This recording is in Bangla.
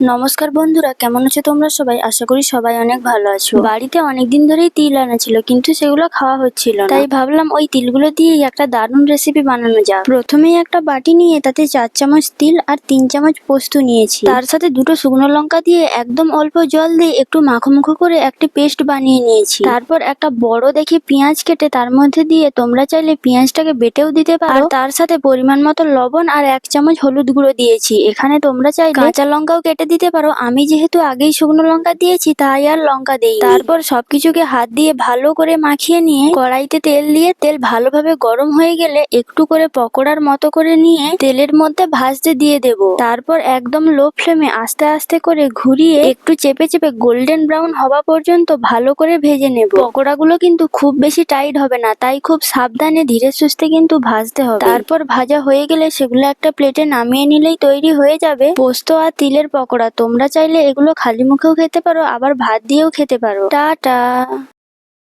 নমস্কার বন্ধুরা, কেমন আছো তোমরা সবাই? আশা করি সবাই অনেক ভালো আছো। বাড়িতে অনেকদিন ধরেই তিল আনা ছিল, কিন্তু সেগুলো খাওয়া হচ্ছিল না। তাই ভাবলাম ওই তিলগুলো দিয়েই একটা দারুণ রেসিপি বানানো যাক। প্রথমেই একটা বাটি নিয়ে তাতে 4 চামচ তিল আর 3 চামচ পোস্ত নিয়েছি। তার সাথে দুটো শুকনো লঙ্কা দিয়ে একদম অল্প জল দিয়ে একটু মাখো মাখো করে একটি পেস্ট বানিয়ে নিয়েছি। তারপর একটা বড় দেখে পেঁয়াজ কেটে তার মধ্যে দিয়ে তোমরা চাইলে পেঁয়াজটাকে বেটেও দিতে পারো। আর তার সাথে পরিমাণ মতো লবণ আর 1 চামচ হলুদ গুঁড়ো দিয়েছি। এখানে তোমরা চাইলে কাঁচা লঙ্কাও কেটে দিতে পারো। আমি যেহেতু আগেই শুকনো লঙ্কা দিয়েছি তাই আর লঙ্কা দেই। তারপর সবকিছুকে হাত দিয়ে ভালো করে মাখিয়ে নিয়ে কড়াইতে তেল দিয়ে তেল ভালোভাবে গরম হয়ে গেলে একটু করে পকোড়ার মতো করে নিয়ে তেলের মধ্যে ভাজতে দিয়ে দেব। তারপর একদম লো ফ্লেমে আস্তে আস্তে করে ঘুরিয়ে একটু চেপে চেপে গোল্ডেন ব্রাউন হওয়া পর্যন্ত ভালো করে ভেজে নেব। পকোড়াগুলো কিন্তু খুব বেশি টাইট হবে না, তাই খুব সাবধানে ধীরে সুস্থে কিন্তু ভাজতে হবে। তারপর ভাজা হয়ে গেলে সেগুলো একটা প্লেটে নামিয়ে নিলেই তৈরি হয়ে যাবে পোস্ত আর তিলের পকোড়া। তোমরা চাইলে এগুলো খালি মুখেও খেতে পারো, আবার ভাত দিয়েও খেতে পারো। টাটা।